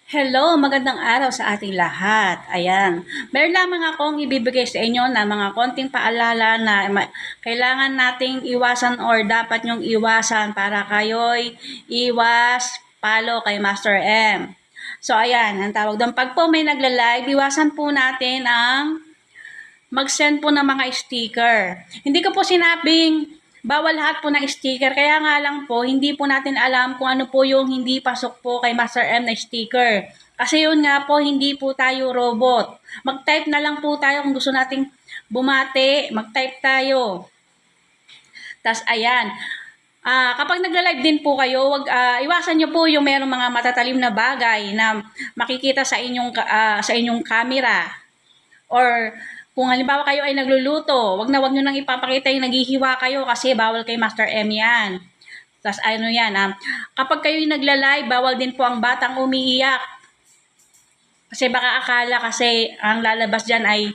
Hello, magandang araw sa ating lahat. Ayan, meron lamang akong ibibigay sa inyo na mga konting paalala na kailangan nating iwasan or dapat nyong iwasan para kayo'y iwas palo kay Master M. So ayan, ang tawag doon. Pag po may nagla-live, iwasan po natin ang mag-send po ng mga sticker. Hindi ko po sinabing bawal lahat po ng sticker. Kaya nga lang po, hindi po natin alam kung ano po yung hindi pasok po kay Master M na sticker. Kasi yun nga po, hindi po tayo robot. Mag-type na lang po tayo kung gusto nating bumati, mag-type tayo. Tas ayan, kapag nagla-live din po kayo, iwasan niyo po yung merong mga matatalim na bagay na makikita sa inyong camera. Or kung halimbawa kayo ay nagluluto, wag niyo nang ipapakita yung naghihiwa kayo kasi bawal kay Master M yan. Tas ano yan, kapag kayo yung nagla-live, bawal din po ang batang umiiyak. Kasi baka akala kasi ang lalabas dyan ay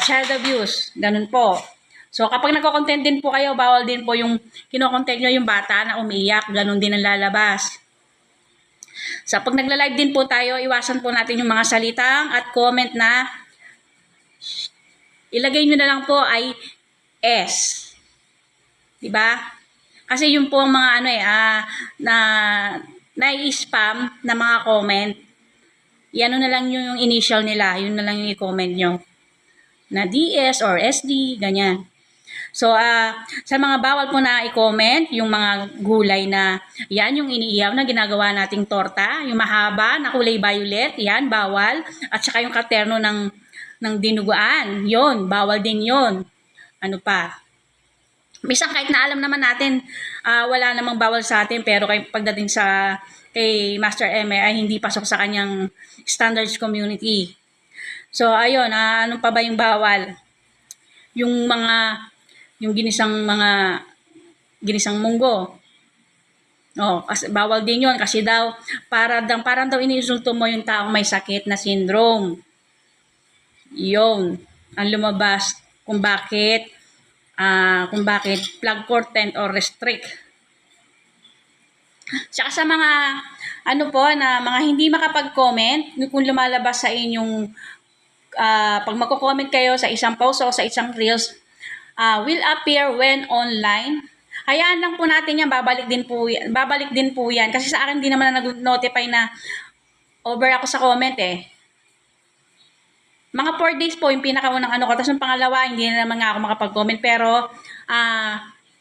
child abuse. Ganun po. So kapag nagko-content din po kayo, bawal din po yung kino-content nyo yung bata na umiiyak. Ganun din ang lalabas. So pag nagla-live din po tayo, iwasan po natin yung mga salitang at comment na ilagay nyo na lang po ay S. Diba? Kasi yun po ang mga na-spam na mga comment. Yan na lang yung initial nila. Yun na lang yung i-comment nyo. Na DS or SD, ganyan. So, sa mga bawal po na i-comment, yung mga gulay na, yan yung iniihaw na ginagawa nating torta, yung mahaba na kulay violet, yan, bawal. At saka yung katerno ng dinuguan, yon bawal din yon. Ano pa? Minsan kahit na alam naman natin, wala namang bawal sa atin, pero pagdating kay Master M ay hindi pasok sa kanyang standards community. So, ayun, ano pa ba yung bawal? Yung ginisang munggo. Oh, kasi bawal din 'yon kasi daw parang daw iniinsulto mo yung taong may sakit na syndrome. 'Yon ang lumabas kung bakit plug content or restrict. Tsaka sa mga na mga hindi makapag-comment, kung lumalabas sa inyong pag magko-comment kayo sa isang post o sa isang reels, will appear when online. Hayaan lang po natin yan, babalik din po yan. Kasi sa akin, di naman na nag-notify na over ako sa comment eh. Mga 4 days po yung pinakaunang ko. Tapos yung pangalawa, hindi na naman nga ako makapag-comment. Pero,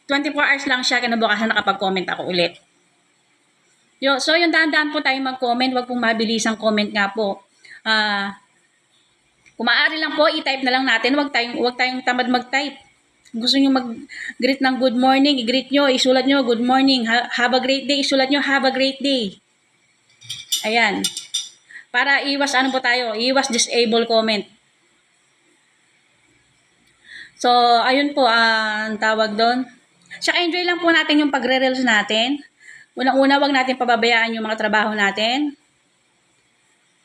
24 hours lang siya, kinabukasan nakapag-comment ako ulit. So, yung dahan-dahan po tayo mag-comment. Huwag pong mabilis ang comment nga po. Kung maaari lang po, i-type na lang natin. Huwag tayong tamad mag-type. Gusto nyo mag-greet ng good morning, i-greet nyo, isulat nyo, good morning, have a great day, isulat nyo, have a great day. Ayan. Para iwas po tayo, iwas disable comment. So, ayun po, ang tawag doon. Saka enjoy lang po natin yung pagre-reels natin. Unang-una, wag natin pababayaan yung mga trabaho natin.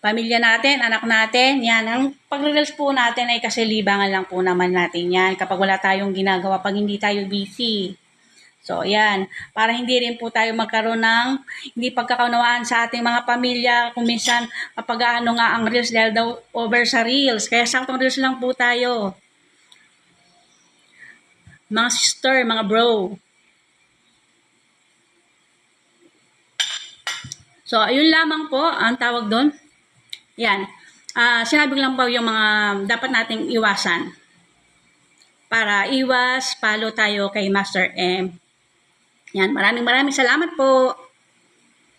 Pamilya natin, anak natin, yan. Ang pagre-reels po natin ay kasi libangan lang po naman natin yan kapag wala tayong ginagawa, pag hindi tayo busy. So, yan. Para hindi rin po tayo magkaroon ng hindi pagkakaunawaan sa ating mga pamilya. Kung minsan, mapag-aano nga ang reels dahil daw over sa reels. Kaya saktong reels lang po tayo. Mga sister, mga bro. So, ayun lamang po ang tawag doon. Yan. Sinabi ko lang po yung mga dapat nating iwasan para iwas, follow tayo kay Master M. Yan. Maraming salamat po.